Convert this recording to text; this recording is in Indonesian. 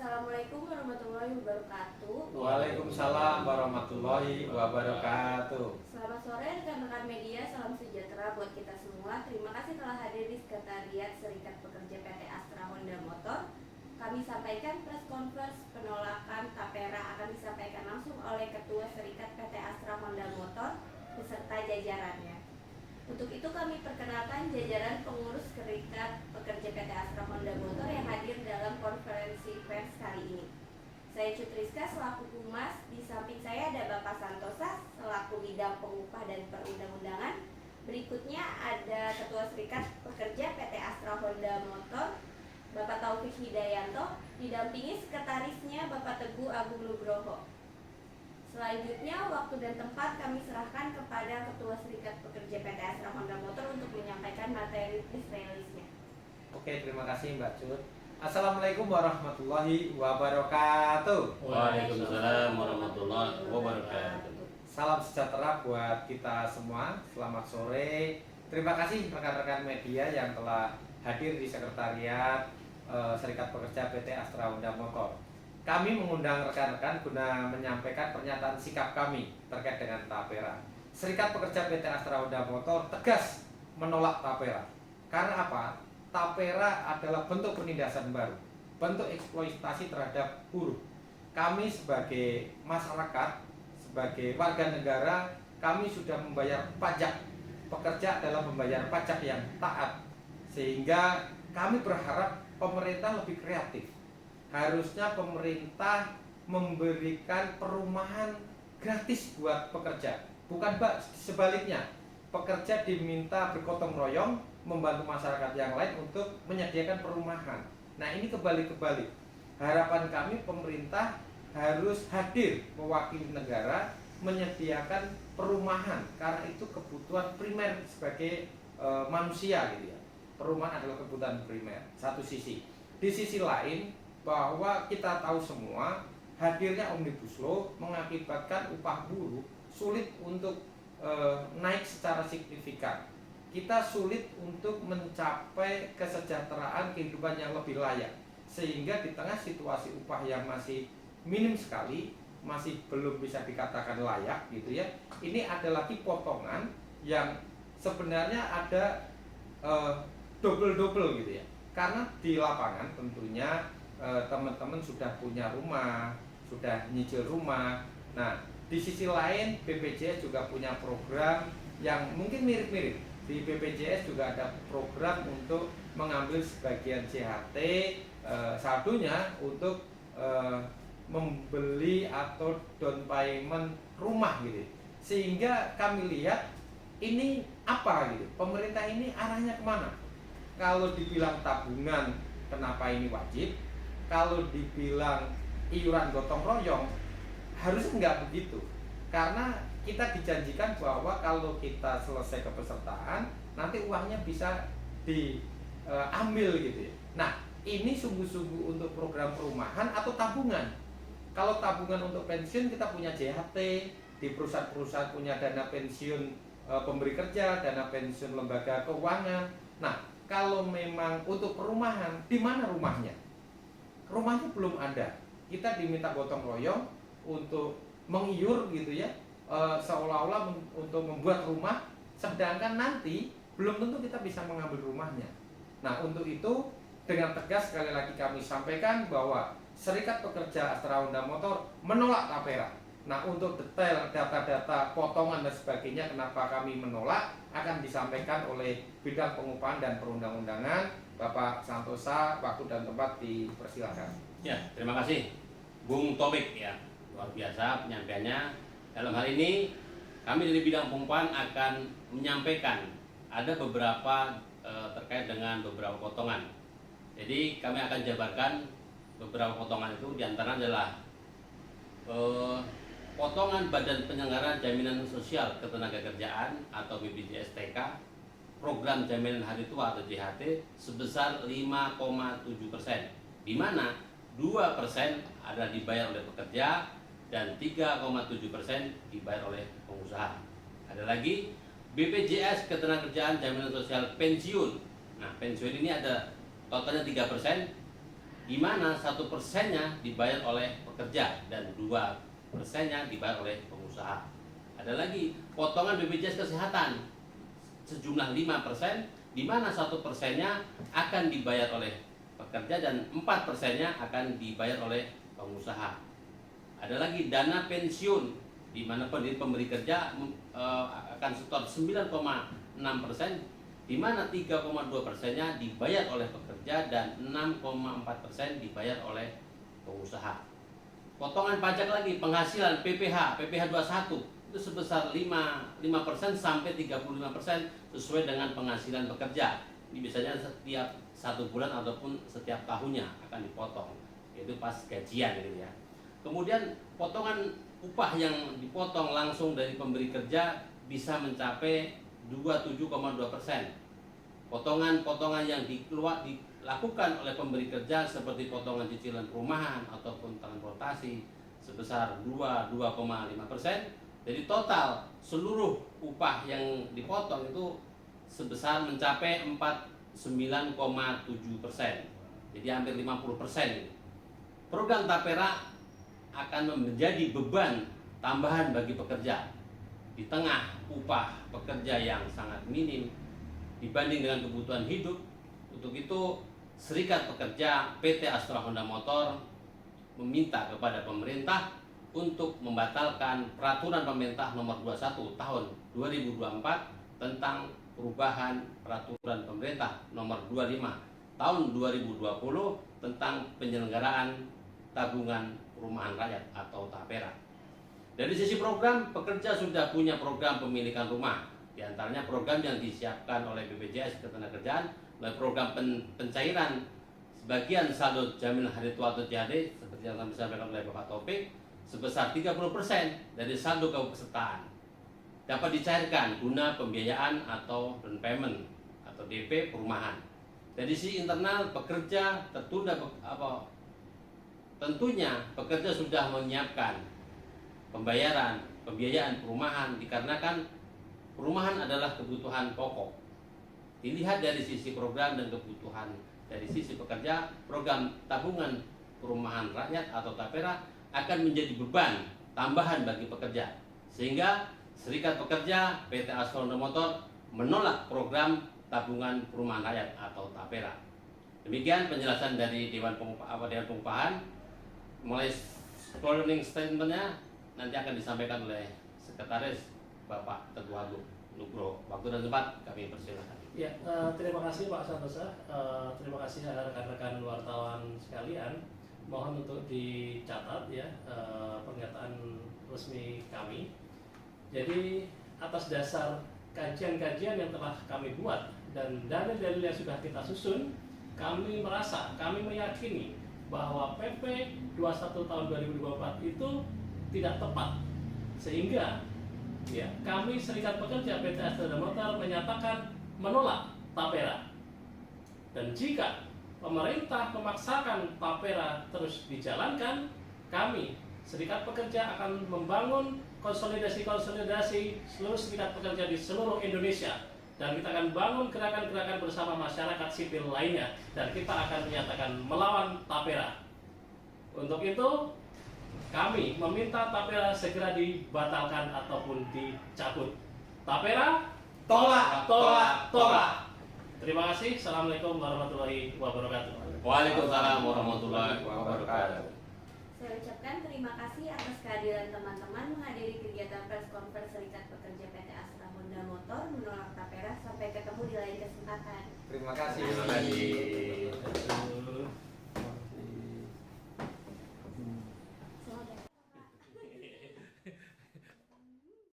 Assalamualaikum warahmatullahi wabarakatuh. Waalaikumsalam warahmatullahi wabarakatuh. Selamat sore rekan-rekan media, salam sejahtera buat kita semua. Terima kasih telah hadir di Sekretariat Serikat Pekerja PT Astra Honda Motor. Kami sampaikan press conference penolakan Tapera akan disampaikan langsung oleh Ketua Serikat PT Astra Honda Motor beserta jajarannya. Untuk itu kami perkenalkan jajaran pengurus Serikat Pekerja PT Astra Honda Motor yang hadir dalam konferensi pers kali ini. Saya Cutriska selaku Humas, di samping saya ada Bapak Santosa selaku bidang pengupah dan perundang-undangan. Berikutnya ada Ketua Serikat Pekerja PT Astra Honda Motor, Bapak Taufik Hidayanto, didampingi sekretarisnya Bapak Teguh Agung Nugroho. Selanjutnya, waktu dan tempat kami serahkan kepada Ketua Serikat Pekerja PT Astra Honda Motor untuk menyampaikan materi press release-nya. Oke, terima kasih Mbak Cut. Assalamualaikum warahmatullahi wabarakatuh. Waalaikumsalam warahmatullahi wabarakatuh. Salam sejahtera buat kita semua. Selamat sore. Terima kasih rekan-rekan media yang telah hadir di Sekretariat Serikat Pekerja PT Astra Honda Motor. Kami mengundang rekan-rekan guna menyampaikan pernyataan sikap kami terkait dengan Tapera. Serikat Pekerja PT Astra Honda Motor tegas menolak Tapera. Karena apa? Tapera adalah bentuk penindasan baru, bentuk eksploitasi terhadap buruh. Kami sebagai masyarakat, sebagai warga negara, kami sudah membayar pajak. Pekerja adalah membayar pajak yang taat. Sehingga kami berharap pemerintah lebih kreatif. Harusnya pemerintah memberikan perumahan gratis buat pekerja. Bukan sebaliknya, pekerja diminta bergotong royong membantu masyarakat yang lain untuk menyediakan perumahan. Nah, ini kebalik-kebalik. Harapan kami pemerintah harus hadir mewakili negara menyediakan perumahan, karena itu kebutuhan primer sebagai manusia gitu ya. Perumahan adalah kebutuhan primer, satu sisi. Di sisi lain, bahwa kita tahu semua hadirnya Omnibus Law mengakibatkan upah buruh sulit untuk naik secara signifikan. Kita sulit untuk mencapai kesejahteraan kehidupan yang lebih layak, sehingga di tengah situasi upah yang masih minim sekali, masih belum bisa dikatakan layak gitu ya. Ini ada lagi potongan yang sebenarnya ada double-double gitu ya. Karena di lapangan tentunya teman-teman sudah punya rumah, sudah nyicil rumah. Nah, di sisi lain BPJS juga punya program yang mungkin mirip-mirip. Di BPJS juga ada program untuk mengambil sebagian CHT, saldonya untuk membeli atau down payment rumah gitu. Sehingga kami lihat ini apa gitu. Pemerintah ini arahnya kemana? Kalau dibilang tabungan, kenapa ini wajib? Kalau dibilang iuran gotong royong, harusnya nggak begitu. Karena kita dijanjikan bahwa kalau kita selesai kepesertaan, nanti uangnya bisa diambil gitu ya. Nah, ini sungguh-sungguh untuk program perumahan atau tabungan. Kalau tabungan untuk pensiun, kita punya JHT, di perusahaan-perusahaan punya dana pensiun pemberi kerja, dana pensiun lembaga keuangan. Nah, kalau memang untuk perumahan, di mana rumahnya? Rumahnya belum ada. Kita diminta gotong royong untuk mengiur gitu ya, seolah-olah untuk membuat rumah, sedangkan nanti belum tentu kita bisa mengambil rumahnya. Nah, untuk itu dengan tegas sekali lagi kami sampaikan bahwa Serikat Pekerja Astra Honda Motor menolak Tapera. Nah, untuk detail data-data potongan dan sebagainya kenapa kami menolak akan disampaikan oleh bidang pengupahan dan perundang-undangan Bapak Santosa. Waktu dan tempat dipersilakan. Ya, terima kasih Bung Tobik ya. Luar biasa penyampaiannya. Dalam hal ini kami dari bidang pengupahan akan menyampaikan ada beberapa terkait dengan beberapa potongan. Jadi kami akan jabarkan beberapa potongan itu, diantara adalah potongan Badan Penyelenggara Jaminan Sosial Ketenagakerjaan atau BPJS TK, program jaminan hari tua atau JHT sebesar 5,7%, di mana 2% adalah dibayar oleh pekerja dan 3,7% dibayar oleh pengusaha. Ada lagi BPJS Ketenagakerjaan Jaminan Sosial Pensiun. Nah, pensiun ini ada totalnya 3%, di mana 1%-nya dibayar oleh pekerja dan 2%-nya dibayar oleh pengusaha. Ada lagi potongan BPJS Kesehatan sejumlah 5%, di mana 1%-nya akan dibayar oleh pekerja dan 4%-nya akan dibayar oleh pengusaha. Ada lagi dana pensiun, di mana pemberi kerja akan setor 9,6%, di mana 3,2%-nya dibayar oleh pekerja dan 6,4% dibayar oleh pengusaha. Potongan pajak lagi, penghasilan PPh 21 itu sebesar 5% sampai 35% sesuai dengan penghasilan pekerja. Ini biasanya setiap 1 bulan ataupun setiap tahunnya akan dipotong, yaitu pas gajian gitu ya. Kemudian potongan upah yang dipotong langsung dari pemberi kerja bisa mencapai 27,2%. Potongan-potongan yang dilakukan oleh pemberi kerja seperti potongan cicilan perumahan ataupun transportasi sebesar 2,5%. Jadi total seluruh upah yang dipotong itu sebesar mencapai 49,7%. Jadi hampir 50%. Program Tapera akan menjadi beban tambahan bagi pekerja di tengah upah pekerja yang sangat minim dibanding dengan kebutuhan hidup. Untuk itu, Serikat Pekerja PT Astra Honda Motor meminta kepada pemerintah untuk membatalkan peraturan pemerintah nomor 21 tahun 2024 tentang perubahan peraturan pemerintah nomor 25 tahun 2020 tentang penyelenggaraan tabungan perumahan rakyat atau Tapera. Dari sisi program, pekerja sudah punya program pemilikan rumah. Di antaranya program yang disiapkan oleh BPJS Ketenagakerjaan melalui program pencairan sebagian saldo jaminan hari tua atau JHD seperti yang disampaikan oleh Bapak Taufik sebesar 30% dari saldo kepesertaan dapat dicairkan guna pembiayaan atau down payment atau DP perumahan. Dari sisi internal, pekerja tentunya pekerja sudah menyiapkan pembiayaan perumahan dikarenakan perumahan adalah kebutuhan pokok. Dilihat dari sisi program dan kebutuhan dari sisi pekerja, program tabungan perumahan rakyat atau Tapera akan menjadi beban tambahan bagi pekerja. Sehingga Serikat Pekerja PT Astra Honda Motor menolak program tabungan perumahan rakyat atau Tapera. Demikian penjelasan dari Dewan Pengupahan. Mulai closing statement-nya nanti akan disampaikan oleh Sekretaris Bapak Teguh Agung Nugroho. Waktu dan tempat kami persilakan. Ya, terima kasih Pak Santosa. Terima kasih rekan-rekan wartawan sekalian. Mohon untuk dicatat ya pernyataan resmi kami. Jadi atas dasar kajian-kajian yang telah kami buat dan dalil-dalil yang sudah kita susun, kami meyakini bahwa PP 21 tahun 2024 itu tidak tepat. Sehingga ya, kami Serikat Pekerja PT Astra Honda Motor menyatakan menolak Tapera. Dan jika pemerintah memaksakan Tapera terus dijalankan, kami Serikat Pekerja akan membangun konsolidasi seluruh serikat pekerja di seluruh Indonesia, dan kita akan bangun gerakan-gerakan bersama masyarakat sipil lainnya, dan kita akan menyatakan melawan Tapera. Untuk itu kami meminta Tapera segera dibatalkan ataupun dicabut. Tapera tolak, tolak, tolak. Terima kasih. Assalamualaikum warahmatullahi wabarakatuh. Waalaikumsalam warahmatullahi wabarakatuh. Saya ucapkan terima kasih atas kehadiran teman-teman menghadiri kegiatan press conference Serikat Pekerja PT Astra Honda Motor menolak Tapera. Sampai ketemu di lain kesempatan. Terima kasih. Terima kasih.